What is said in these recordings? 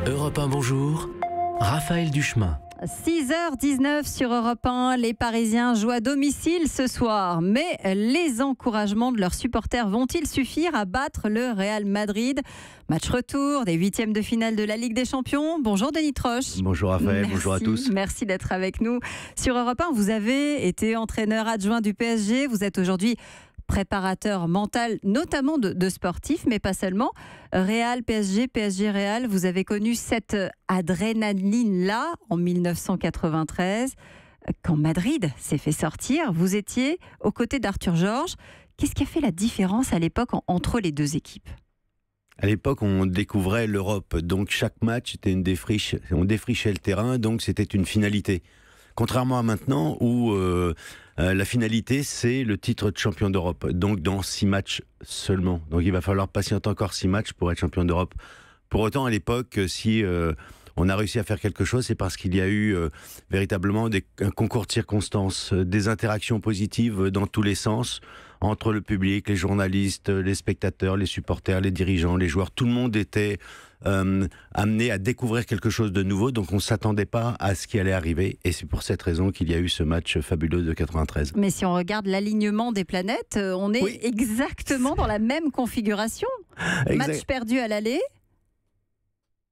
Europe 1, bonjour. Raphaël Duchemin. 6h19 sur Europe 1, les Parisiens jouent à domicile ce soir. Mais les encouragements de leurs supporters vont-ils suffire à battre le Real Madrid? Match retour des huitièmes de finale de la Ligue des Champions. Bonjour Denis Troche. Bonjour Raphaël, Merci, bonjour à tous. Merci d'être avec nous. Sur Europe 1, vous avez été entraîneur adjoint du PSG. Vous êtes aujourd'hui préparateur mental, notamment de sportifs, mais pas seulement. Real, PSG, PSG, Real, vous avez connu cette adrénaline-là en 1993. Quand Madrid s'est fait sortir, vous étiez aux côtés d'Arthur Georges. Qu'est-ce qui a fait la différence à l'époque entre les deux équipes ? À l'époque, on découvrait l'Europe, donc chaque match était une défriche. On défrichait le terrain, donc c'était une finalité. Contrairement à maintenant où la finalité, c'est le titre de champion d'Europe. Donc dans 6 matchs seulement. Donc il va falloir patienter encore 6 matchs pour être champion d'Europe. Pour autant, à l'époque, si on a réussi à faire quelque chose, c'est parce qu'il y a eu véritablement un concours de circonstances, des interactions positives dans tous les sens, entre le public, les journalistes, les spectateurs, les supporters, les dirigeants, les joueurs. Tout le monde était amené à découvrir quelque chose de nouveau, donc on ne s'attendait pas à ce qui allait arriver, et c'est pour cette raison qu'il y a eu ce match fabuleux de 93. Mais si on regarde l'alignement des planètes, on est exactement dans la même configuration. Match perdu à l'aller.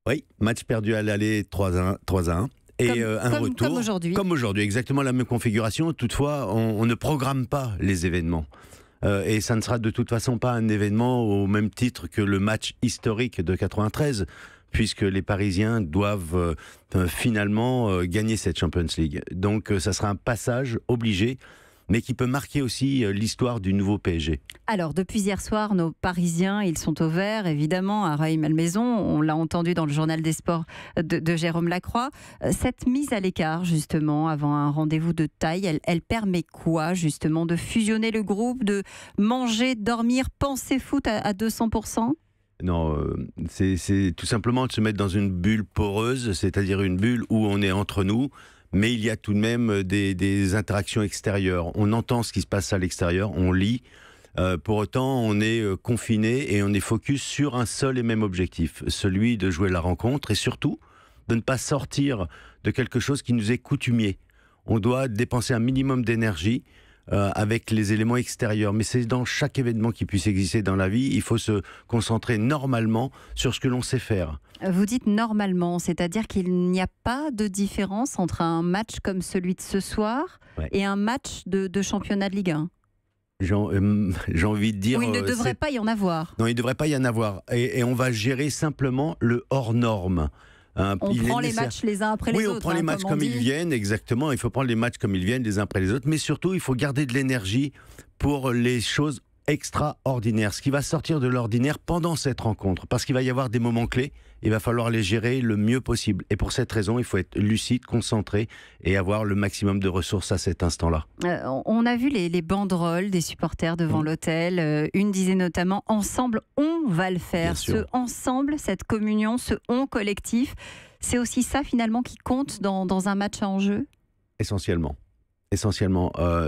Oui, match perdu à l'aller 3-1. Et un retour. Comme aujourd'hui. Comme aujourd'hui, exactement la même configuration. Toutefois, on ne programme pas les événements. Et ça ne sera de toute façon pas un événement au même titre que le match historique de 93, puisque les Parisiens doivent finalement gagner cette Champions League. Donc ça sera un passage obligé, mais qui peut marquer aussi l'histoire du nouveau PSG. Alors, depuis hier soir, nos Parisiens, ils sont au vert, évidemment, à Rueil-Malmaison. On l'a entendu dans le journal des sports de Jérôme Lacroix. Cette mise à l'écart, justement, avant un rendez-vous de taille, elle permet quoi, justement, de fusionner le groupe, de manger, dormir, penser foot à 200%? Non, c'est tout simplement de se mettre dans une bulle poreuse, c'est-à-dire une bulle où on est entre nous, mais il y a tout de même des interactions extérieures. On entend ce qui se passe à l'extérieur, on lit. Pour autant, on est confiné et on est focus sur un seul et même objectif, celui de jouer la rencontre et surtout de ne pas sortir de quelque chose qui nous est coutumier. On doit dépenser un minimum d'énergie avec les éléments extérieurs, mais c'est dans chaque événement qui puisse exister dans la vie, il faut se concentrer normalement sur ce que l'on sait faire. Vous dites normalement, c'est-à-dire qu'il n'y a pas de différence entre un match comme celui de ce soir et un match de championnat de Ligue 1? J'ai envie de dire... Oui, il ne devrait pas y en avoir. Non, il ne devrait pas y en avoir. Et on va gérer simplement le hors-norme. On prend les matchs les uns après les autres. Oui, on prend les matchs comme ils viennent, exactement. Il faut prendre les matchs comme ils viennent, les uns après les autres. Mais surtout, il faut garder de l'énergie pour les choses extraordinaires. Ce qui va sortir de l'ordinaire pendant cette rencontre. Parce qu'il va y avoir des moments clés. Il va falloir les gérer le mieux possible. Et pour cette raison, il faut être lucide, concentré et avoir le maximum de ressources à cet instant-là. On a vu les banderoles des supporters devant l'hôtel. Une disait notamment « Ensemble, on va le faire ». Ce « ensemble », cette communion, ce « on » collectif, c'est aussi ça finalement qui compte dans un match à enjeu ? Essentiellement.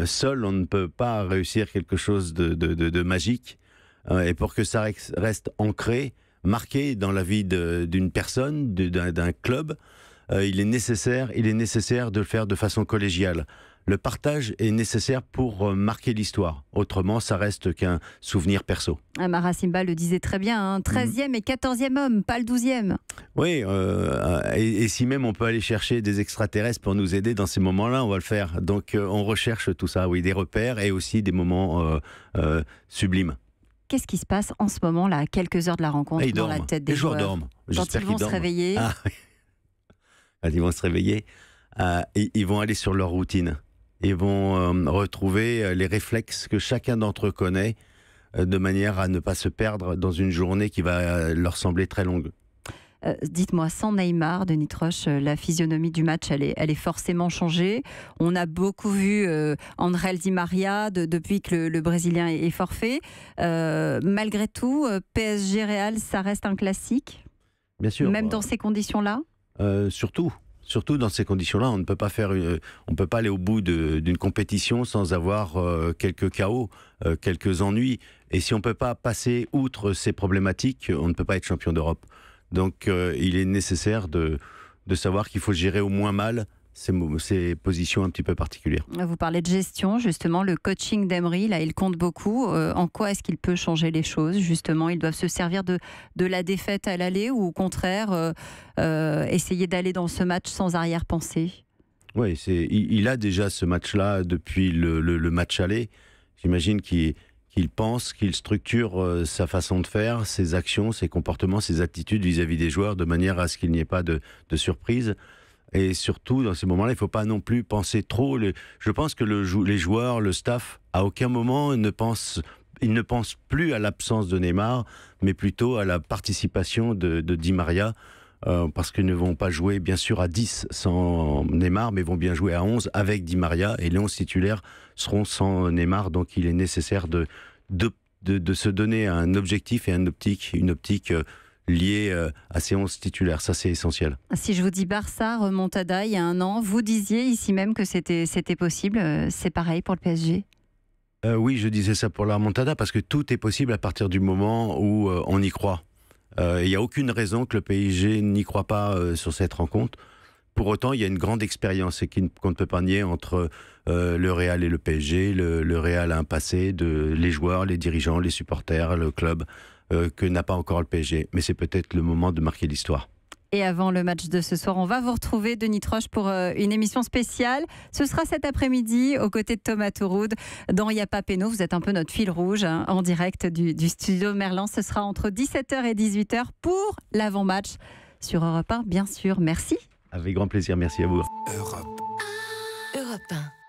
Seul, on ne peut pas réussir quelque chose de magique. Et pour que ça reste ancré, marqué dans la vie d'une personne, d'un club, il est nécessaire de le faire de façon collégiale. Le partage est nécessaire pour marquer l'histoire. Autrement, ça reste qu'un souvenir perso. Mara Simba le disait très bien, 13e et 14e homme, pas le 12e. Oui, et si même on peut aller chercher des extraterrestres pour nous aider dans ces moments-là, on va le faire. Donc on recherche tout ça, oui, des repères et aussi des moments sublimes. Qu'est-ce qui se passe en ce moment, là, à quelques heures de la rencontre, dans la tête des joueurs? Les joueurs dorment. Quand ils vont se réveiller. Quand ils vont se réveiller, ils vont aller sur leur routine. Ils vont retrouver les réflexes que chacun d'entre eux connaît, de manière à ne pas se perdre dans une journée qui va leur sembler très longue. Dites-moi, sans Neymar, Denis Troche, la physionomie du match, elle est forcément changée. On a beaucoup vu André Di Maria depuis que le Brésilien est forfait. Malgré tout, PSG Real, ça reste un classique? Bien sûr. Même dans ces conditions-là? Surtout dans ces conditions-là, on ne peut pas aller au bout d'une compétition sans avoir quelques chaos, quelques ennuis. Et si on ne peut pas passer outre ces problématiques, on ne peut pas être champion d'Europe. Donc il est nécessaire de savoir qu'il faut gérer au moins mal ces positions un petit peu particulières. Vous parlez de gestion, justement, le coaching d'Emery, là, il compte beaucoup. En quoi est-ce qu'il peut changer les choses, justement? Ils doivent se servir de la défaite à l'aller ou au contraire essayer d'aller dans ce match sans arrière-pensée? Oui, il a déjà ce match-là depuis le match aller. J'imagine qu'il pense, qu'il structure sa façon de faire, ses actions, ses comportements, ses attitudes vis-à-vis des joueurs de manière à ce qu'il n'y ait pas de surprise. Et surtout, dans ces moments-là, il ne faut pas non plus penser trop. Je pense que les joueurs, le staff, à aucun moment ne pensent plus à l'absence de Neymar, mais plutôt à la participation de Di Maria, parce qu'ils ne vont pas jouer, bien sûr, à 10 sans Neymar, mais vont bien jouer à 11 avec Di Maria, et les 11 titulaires seront sans Neymar. Donc il est nécessaire de se donner un objectif et une optique lié à ces 11 titulaires. Ça, c'est essentiel. Si je vous dis Barça, remontada, il y a un an, vous disiez ici même que c'était possible. C'est pareil pour le PSG? Oui, je disais ça pour la remontada, parce que tout est possible à partir du moment où on y croit. Il n'y a aucune raison que le PSG n'y croit pas sur cette rencontre. Pour autant, il y a une grande expérience et qu'on ne peut pas nier entre le Real et le PSG. Le Real a un passé les joueurs, les dirigeants, les supporters, le club, que n'a pas encore le PSG. Mais c'est peut-être le moment de marquer l'histoire. Et avant le match de ce soir, on va vous retrouver, Denis Troche, pour une émission spéciale. Ce sera cet après-midi, aux côtés de Thomas Touroud, dans Y a pas péno. Vous êtes un peu notre fil rouge, hein, en direct du studio Merlin. Ce sera entre 17h et 18h pour l'avant-match sur Europe 1, bien sûr. Merci. Avec grand plaisir, merci à vous. Europe 1.